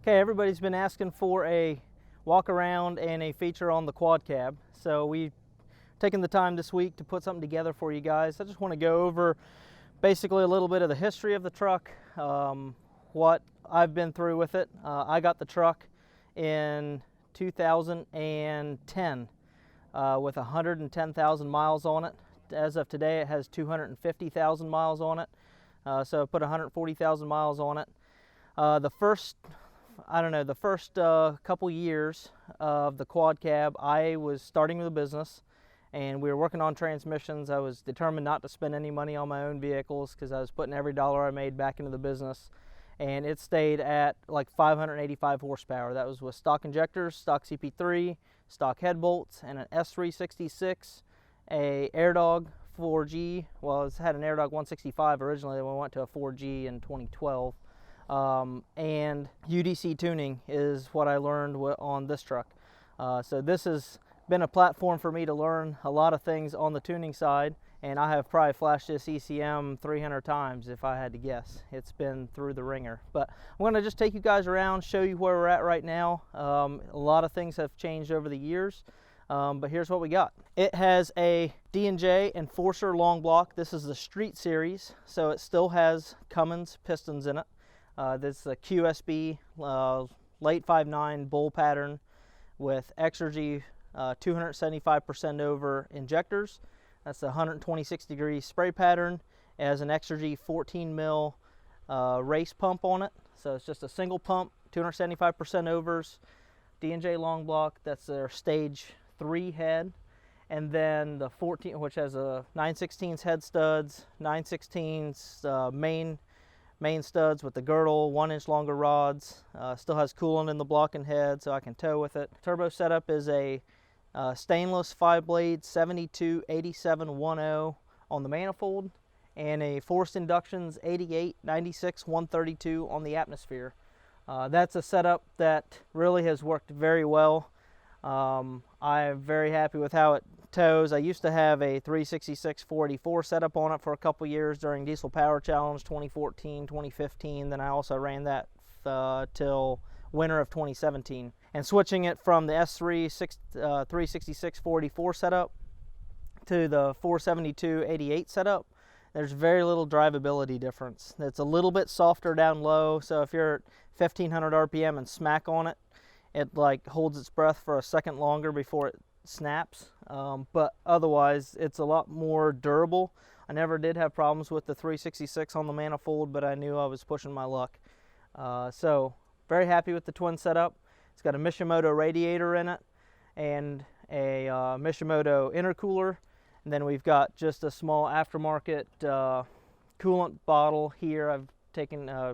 Okay, everybody's been asking for a walk around and a feature on the quad cab. So we've taken the time this week to put something together for you guys. I just want to go over basically a little bit of the history of the truck, what I've been through with it. I got the truck in 2010 with 110,000 miles on it. As of today, it has 250,000 miles on it. So I put 140,000 miles on it. The first couple years of the quad cab, I was starting the business and we were working on transmissions. I was determined not to spend any money on my own vehicles because I was putting every dollar I made back into the business. And it stayed at like 585 horsepower. That was with stock injectors, stock CP3, stock head bolts, and an S366, a Airdog 4G. Well, it's had an Airdog 165 originally, then we went to a 4G in 2012. And UDC tuning is what I learned on this truck. So this has been a platform for me to learn a lot of things on the tuning side, and I have probably flashed this ECM 300 times if I had to guess. It's been through the ringer. But I'm going to just take you guys around, show you where we're at right now. A lot of things have changed over the years, but here's what we got. It has a D&J Enforcer Longblock. This is the Street Series, so it still has Cummins pistons in it. This is a QSB late 5.9 bull pattern with Exergy 275% over injectors. That's the 126 degree spray pattern. It has an Exergy 14 mil race pump on it. So it's just a single pump, 275% overs. D&J Longblock, that's their stage 3 head. And then the 14, which has a 9/16 head studs, 9/16 main studs with the girdle, 1 inch longer rods. Still has coolant in the block and head, so I can tow with it. Turbo setup is a stainless 5-blade 72-8710 on the manifold, and a forced inductions 88-96-132 on the atmosphere. That's a setup that really has worked very well. I'm very happy with how it tows. I used to have a 366 484 setup on it for a couple years during Diesel Power Challenge 2014, 2015. Then I also ran that till winter of 2017. And switching it from the S3 366 484 setup to the 472 88 setup, there's very little drivability difference. It's a little bit softer down low, so if you're at 1500 RPM and smack on it, it like holds its breath for a second longer before it snaps, but otherwise it's a lot more durable. I never did have problems with the 366 on the manifold, but I knew I was pushing my luck. So very happy with the twin setup. It's got a Mishimoto radiator in it and a Mishimoto intercooler, and then we've got just a small aftermarket coolant bottle here. I've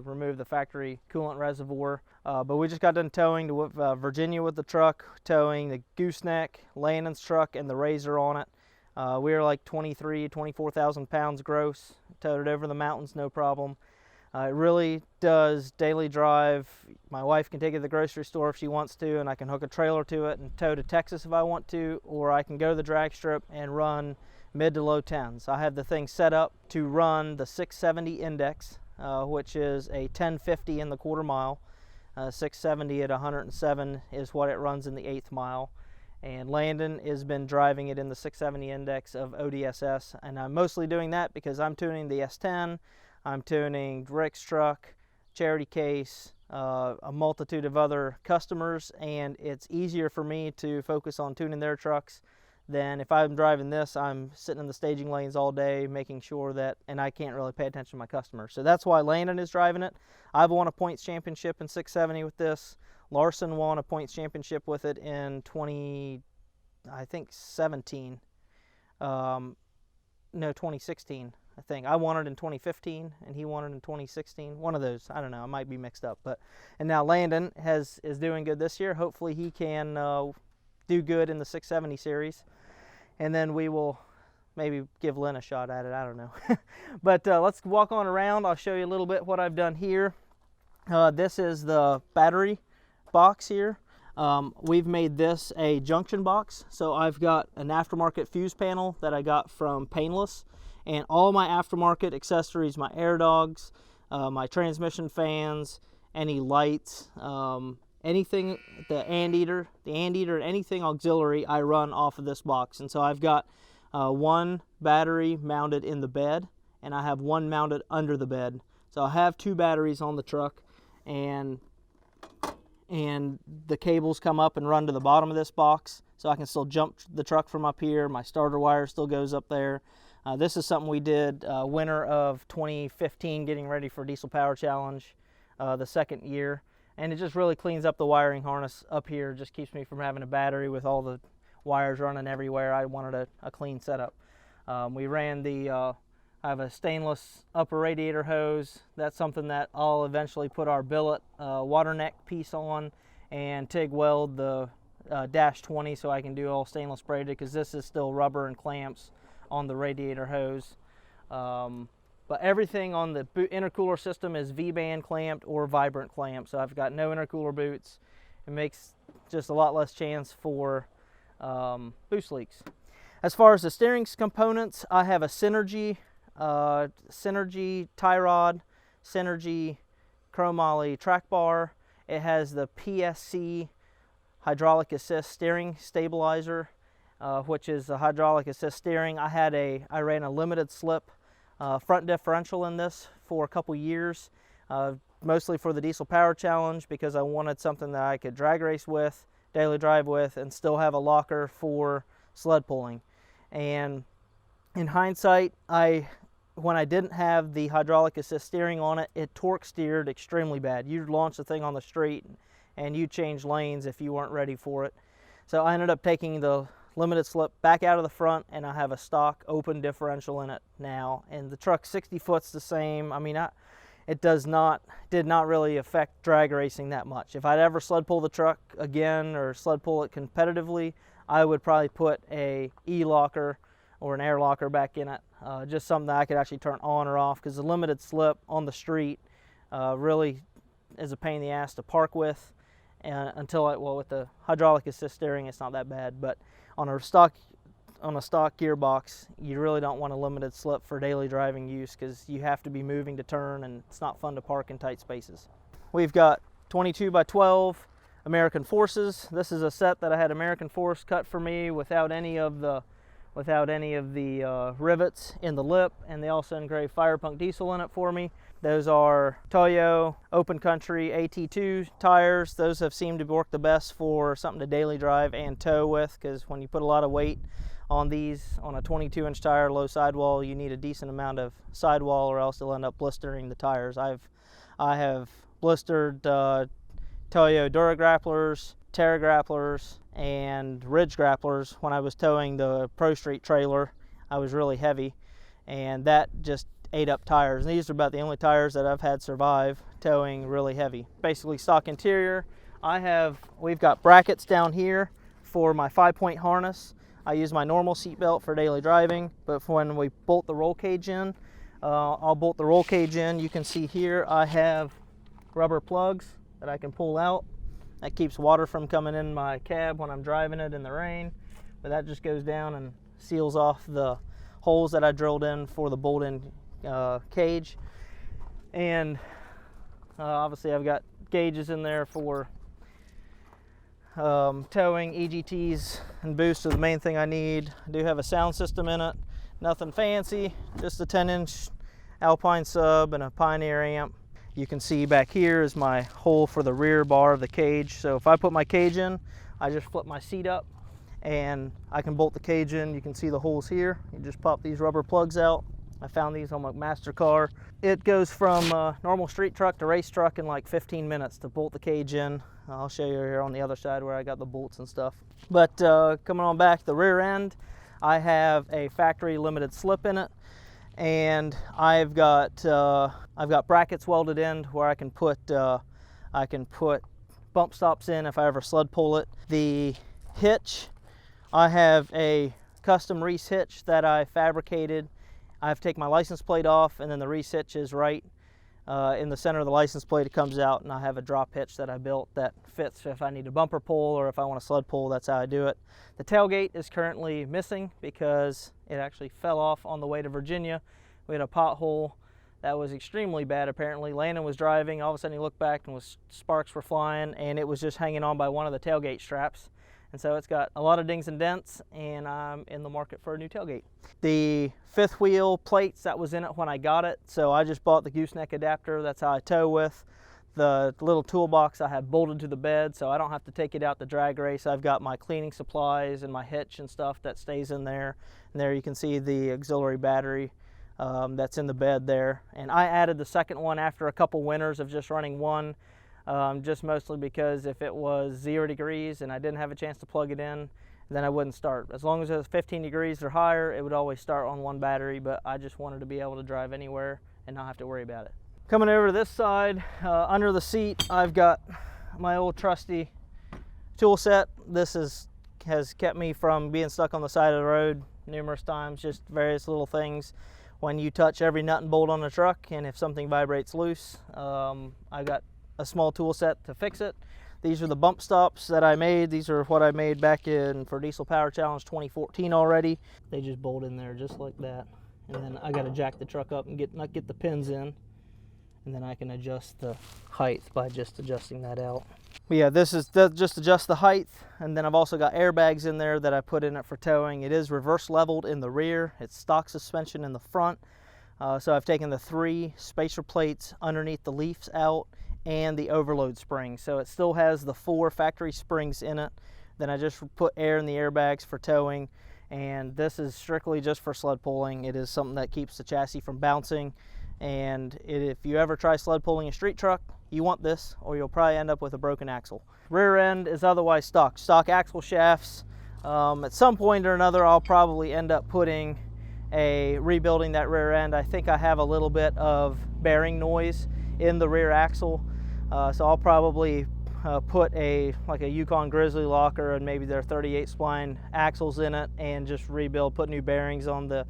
removed the factory coolant reservoir, but we just got done towing to Virginia with the truck, towing the gooseneck, Landon's truck, and the Razor on it. We were like 24,000 pounds gross, towed it over the mountains, no problem. It really does daily drive. My wife can take it to the grocery store if she wants to, and I can hook a trailer to it and tow to Texas if I want to, or I can go to the drag strip and run mid to low 10s. I have the thing set up to run the 670 index, which is a 1050 in the quarter mile. 670 at 107 is what it runs in the 8th mile. And Landon has been driving it in the 670 index of ODSS, and I'm mostly doing that because I'm tuning the S10, I'm tuning Rick's truck, Charity Case, a multitude of other customers, and it's easier for me to focus on tuning their trucks than if I'm driving this. I'm sitting in the staging lanes all day making sure that, and I can't really pay attention to my customers. So that's why Landon is driving it. I've won a points championship in 670 with this. Larson won a points championship with it in 2016. I think. I won it in 2015 and he won it in 2016. One of those. I don't know. I might be mixed up. And now Landon is doing good this year. Hopefully he can do good in the 670 series. And then we will maybe give Lynn a shot at it. I don't know. But let's walk on around. I'll show you a little bit what I've done here. This is the battery box here. We've made this a junction box. So I've got an aftermarket fuse panel that I got from Painless, and all my aftermarket accessories, my Airdogs, my transmission fans, any lights, anything, the Anteater, anything auxiliary, I run off of this box. And so I've got one battery mounted in the bed, and I have one mounted under the bed. So I have 2 batteries on the truck, and the cables come up and run to the bottom of this box, so I can still jump the truck from up here. My starter wire still goes up there. This is something we did winter of 2015, getting ready for Diesel Power Challenge, the second year. And it just really cleans up the wiring harness up here. Just keeps me from having a battery with all the wires running everywhere. I wanted a clean setup. We ran I have a stainless upper radiator hose. That's something that I'll eventually put our billet water neck piece on and TIG weld the dash 20 so I can do all stainless braided, because this is still rubber and clamps on the radiator hose. But everything on the intercooler system is V-band clamped or vibrant clamped, so I've got no intercooler boots. It makes just a lot less chance for boost leaks. As far as the steering components, I have a Synergy tie rod, Synergy chromoly track bar. It has the PSC hydraulic assist steering stabilizer, which is a hydraulic assist steering. I ran a limited slip front differential in this for a couple years, mostly for the Diesel Power Challenge, because I wanted something that I could drag race with, daily drive with, and still have a locker for sled pulling. And in hindsight, when I didn't have the hydraulic assist steering on it, it torque steered extremely bad. You'd launch the thing on the street and you'd change lanes if you weren't ready for it. So I ended up taking the limited slip back out of the front, and I have a stock open differential in it now. And the truck 60 foot's the same. I mean, it did not really affect drag racing that much. If I'd ever sled pull the truck again or sled pull it competitively, I would probably put a E-locker or an air locker back in it, just something that I could actually turn on or off, because the limited slip on the street really is a pain in the ass to park with. And with the hydraulic assist steering, it's not that bad. But on a stock gearbox, you really don't want a limited slip for daily driving use, because you have to be moving to turn, and it's not fun to park in tight spaces. We've got 22 by 12 American Forces. This is a set that I had American Force cut for me without any of the rivets in the lip, and they also engraved Firepunk diesel in it for me. Those are Toyo Open Country AT2 tires. Those have seemed to work the best for something to daily drive and tow with, because when you put a lot of weight on these, on a 22-inch tire, low sidewall, you need a decent amount of sidewall, or else they'll end up blistering the tires. I have blistered Toyo Dura grapplers, Terra grapplers, and Ridge grapplers when I was towing the Pro Street trailer. I was really heavy, and that just ate up tires. And these are about the only tires that I've had survive towing really heavy. Basically stock interior. We've got brackets down here for my 5-point harness. I use my normal seat belt for daily driving, but for when we bolt the roll cage in, I'll bolt the roll cage in. You can see here I have rubber plugs that I can pull out. That keeps water from coming in my cab when I'm driving it in the rain. But that just goes down and seals off the holes that I drilled in for the bolt-in cage. And obviously I've got gauges in there for towing. EGTs and boosts are the main thing I need. I do have a sound system in it. Nothing fancy, just a 10-inch Alpine sub and a Pioneer amp. You can see back here is my hole for the rear bar of the cage. So if I put my cage in, I just flip my seat up and I can bolt the cage in. You can see the holes here. You just pop these rubber plugs out. I found these on my master car. It goes from normal street truck to race truck in like 15 minutes to bolt the cage in. I'll show you here on the other side where I got the bolts and stuff. But coming on back, the rear end, I have a factory limited slip in it. And I've got brackets welded in where I can put bump stops in if I ever sled pull it. The hitch, I have a custom Reese hitch that I fabricated. I've taken my license plate off, and then the Reese hitch is right in the center of the license plate. It comes out, and I have a drop hitch that I built that fits if I need a bumper pull or if I want a sled pull. That's how I do it. The tailgate is currently missing because it actually fell off on the way to Virginia. We had a pothole that was extremely bad apparently. Landon was driving, all of a sudden he looked back and sparks were flying, and it was just hanging on by one of the tailgate straps. And so it's got a lot of dings and dents, and I'm in the market for a new tailgate. The fifth wheel plates, that was in it when I got it, so I just bought the gooseneck adapter. That's how I tow with. The little toolbox I have bolted to the bed, so I don't have to take it out to drag race. I've got my cleaning supplies and my hitch and stuff that stays in there. And there you can see the auxiliary battery that's in the bed there. And I added the second one after a couple winters of just running one, just mostly because if it was 0 degrees and I didn't have a chance to plug it in, then I wouldn't start. As long as it was 15 degrees or higher, it would always start on one battery, but I just wanted to be able to drive anywhere and not have to worry about it. Coming over to this side, under the seat, I've got my old trusty tool set. This has kept me from being stuck on the side of the road numerous times, just various little things. When you touch every nut and bolt on the truck, and if something vibrates loose, I got a small tool set to fix it. These are the bump stops that I made. These are what I made back for Diesel Power Challenge 2014 already. They just bolt in there just like that. And then I got to jack the truck up and get the pins in. And then I can adjust the height by just adjusting that out. But yeah, this is just adjust the height, and then I've also got airbags in there that I put in it for towing. It is reverse leveled in the rear. It's stock suspension in the front. So I've taken the 3 spacer plates underneath the leaves out and the overload spring. So it still has the 4 factory springs in it. Then I just put air in the airbags for towing, and this is strictly just for sled pulling. It is something that keeps the chassis from bouncing. And if you ever try sled pulling a street truck, you want this, or you'll probably end up with a broken axle. Rear end is otherwise stock axle shafts. At some point or another, I'll probably end up rebuilding that rear end. I think I have a little bit of bearing noise in the rear axle, so I'll probably put like a Yukon Grizzly locker and maybe their 38 spline axles in it, and just rebuild, put new bearings on the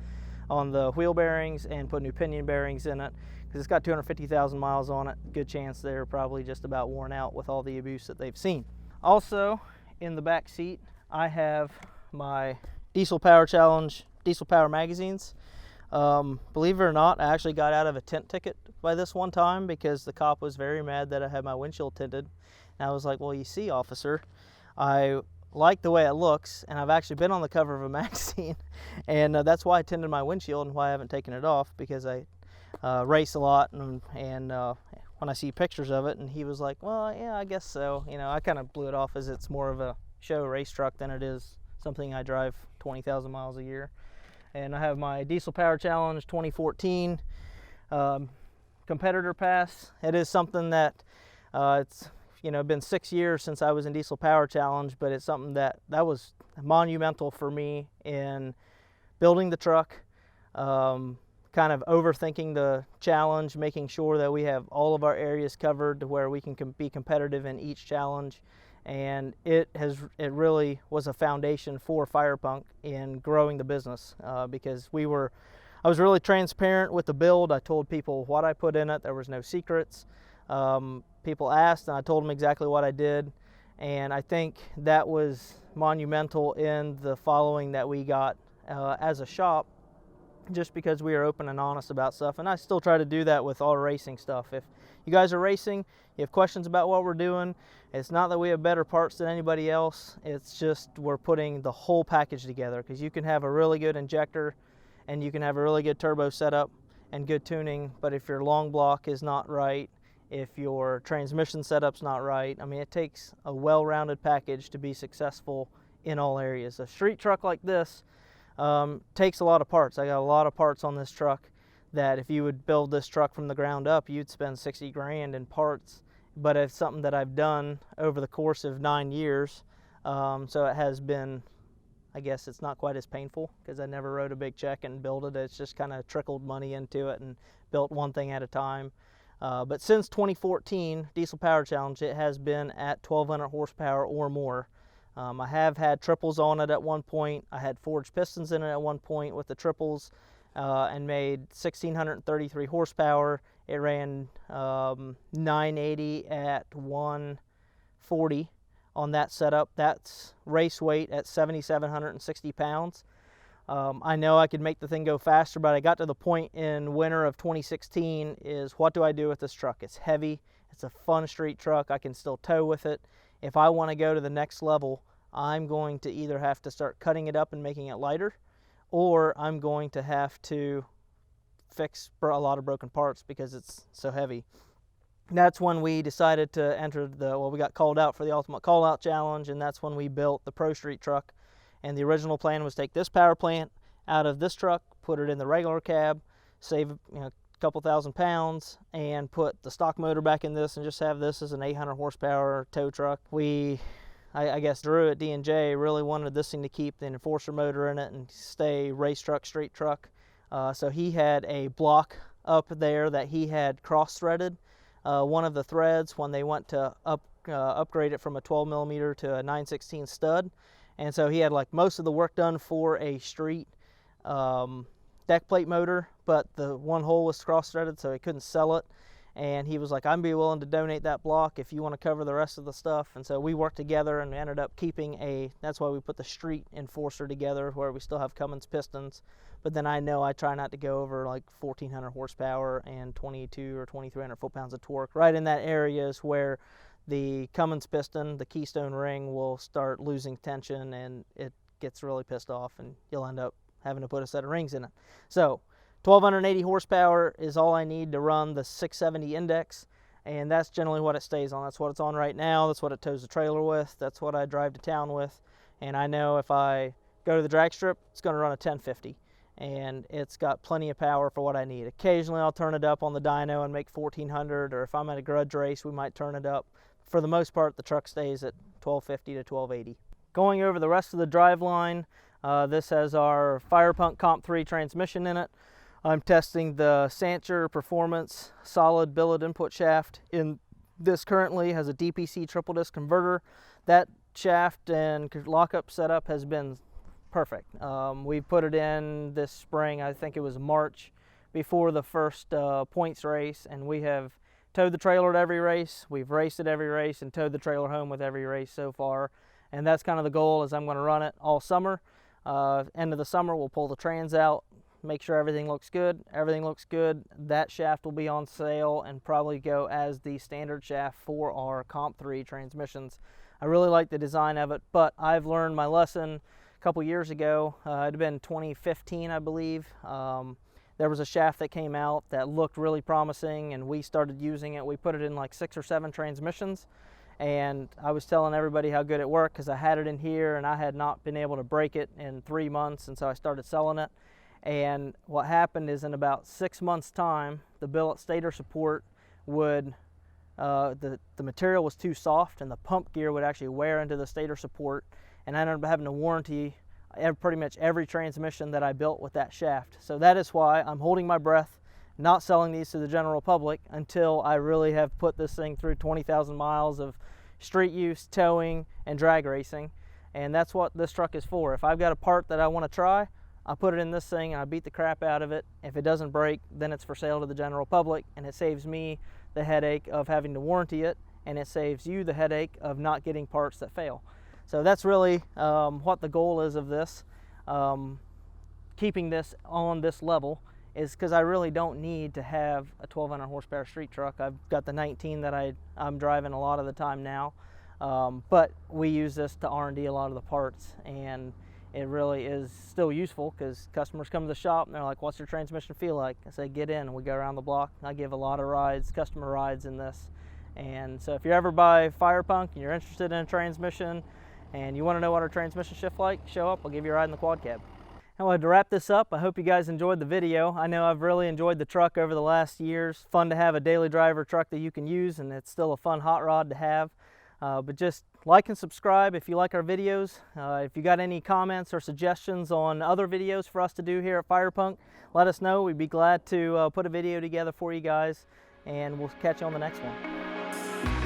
wheel bearings and put new pinion bearings in it, because it's got 250,000 miles on it. Good chance they're probably just about worn out with all the abuse that they've seen. Also, in the back seat, I have my Diesel Power Challenge Diesel Power magazines. Believe it or not, I actually got out of a tint ticket by this one time because the cop was very mad that I had my windshield tinted. And I was like, well, you see, officer, I like the way it looks, and I've actually been on the cover of a magazine, and that's why I tinted my windshield and why I haven't taken it off, because I race a lot, and when I see pictures of it. And he was like, well, yeah, I guess so. You know, I kind of blew it off as it's more of a show race truck than it is something I drive 20,000 miles a year. And I have my Diesel Power Challenge 2014 competitor pass. It is something that it's been 6 years since I was in Diesel Power Challenge, but it's something that was monumental for me in building the truck, kind of overthinking the challenge, making sure that we have all of our areas covered to where we can be competitive in each challenge. And it really was a foundation for Firepunk in growing the business, because I was really transparent with the build. I told people what I put in it. There was no secrets. People asked, and I told them exactly what I did, and I think that was monumental in the following that we got as a shop, just because we are open and honest about stuff. And I still try to do that with all racing stuff. If you guys are racing, you have questions about what we're doing, it's not that we have better parts than anybody else, it's just we're putting the whole package together, because you can have a really good injector and you can have a really good turbo setup and good tuning, but if your long block is not right, if your transmission setup's not right, I mean, it takes a well-rounded package to be successful in all areas. A street truck like this takes a lot of parts. I got a lot of parts on this truck that if you would build this truck from the ground up, you'd spend 60 grand in parts. But it's something that I've done over the course of 9 years. So it has been, I guess it's not quite as painful, because I never wrote a big check and built it. It's just kind of trickled money into it and built one thing at a time. But since 2014, Diesel Power Challenge, it has been at 1,200 horsepower or more. I have had triples on it at one point. I had forged pistons in it at one point with the triples, and made 1,633 horsepower. It ran 980 at 140 on that setup. That's race weight at 7,760 pounds. I know I could make the thing go faster, but I got to the point in winter of 2016 is, what do I do with this truck? It's heavy, it's a fun street truck, I can still tow with it. If I want to go to the next level, I'm going to either have to start cutting it up and making it lighter, or I'm going to have to fix a lot of broken parts because it's so heavy. That's when we decided to enter we got called out for the Ultimate Call Out Challenge, and that's when we built the Pro Street truck. And the original plan was take this power plant out of this truck, put it in the regular cab, save a couple thousand pounds, and put the stock motor back in this and just have this as an 800 horsepower tow truck. I guess Drew at D&J really wanted this thing to keep the Enforcer motor in it and stay race truck, street truck. So he had a block up there that he had cross-threaded one of the threads when they went to upgrade it from a 12 millimeter to a 9/16 stud. And so he had like most of the work done for a street deck plate motor, but the one hole was cross-threaded, so he couldn't sell it. And he was like, I'd be willing to donate that block if you want to cover the rest of the stuff. And so we worked together and we ended up keeping that's why we put the street Enforcer together, where we still have Cummins pistons. But then I know I try not to go over like 1,400 horsepower and 22 or 2,300 foot-pounds of torque. Right in that area is where the Cummins piston, the keystone ring, will start losing tension and it gets really pissed off and you'll end up having to put a set of rings in it. So 1,280 horsepower is all I need to run the 670 index, and that's generally what it stays on. That's what it's on right now. That's what it tows the trailer with. That's what I drive to town with. And I know if I go to the drag strip, it's going to run a 1050, and it's got plenty of power for what I need. Occasionally I'll turn it up on the dyno and make 1,400, or if I'm at a grudge race, we might turn it up. For the most part, the truck stays at 1,250 to 1,280. Going over the rest of the drive line, this has our Firepunk Comp 3 transmission in it. I'm testing the Sancher Performance solid billet input shaft. In this currently has a DPC triple disc converter. That shaft and lockup setup has been perfect. We put it in this spring, I think it was March, before the first points race, and we have towed the trailer at every race. We've raced at every race and towed the trailer home with every race so far. And that's kind of the goal, is I'm going to run it all summer. End of the summer, we'll pull the trans out, make sure everything looks good. Everything looks good, that shaft will be on sale and probably go as the standard shaft for our Comp 3 transmissions. I really like the design of it, but I've learned my lesson a couple years ago. It had been 2015, I believe. There was a shaft that came out that looked really promising, and we started using it. We put it in like 6 or 7 transmissions, and I was telling everybody how good it worked because I had it in here and I had not been able to break it in 3 months, and so I started selling it. And what happened is, in about 6 months' time, the billet stator support would, the material was too soft, and the pump gear would actually wear into the stator support, and I ended up having to warranty pretty much every transmission that I built with that shaft. So that is why I'm holding my breath, not selling these to the general public until I really have put this thing through 20,000 miles of street use, towing, and drag racing. And that's what this truck is for. If I've got a part that I want to try, I put it in this thing and I beat the crap out of it. If it doesn't break, then it's for sale to the general public, and it saves me the headache of having to warranty it, and it saves you the headache of not getting parts that fail. So that's really what the goal is of this. Keeping this on this level is because I really don't need to have a 1,200 horsepower street truck. I've got the 19 that I'm driving a lot of the time now, but we use this to R&D a lot of the parts, and it really is still useful because customers come to the shop and they're like, what's your transmission feel like? I say, get in, and we go around the block. I give a lot of rides, customer rides in this. And so if you ever buy Firepunk and you're interested in a transmission and you want to know what our transmission shift like, show up, I'll give you a ride in the quad cab. Anyway, to wrap this up, I hope you guys enjoyed the video. I know I've really enjoyed the truck over the last years. Fun to have a daily driver truck that you can use, and it's still a fun hot rod to have. But just like and subscribe if you like our videos. If you got any comments or suggestions on other videos for us to do here at Firepunk, let us know. We'd be glad to put a video together for you guys, and we'll catch you on the next one.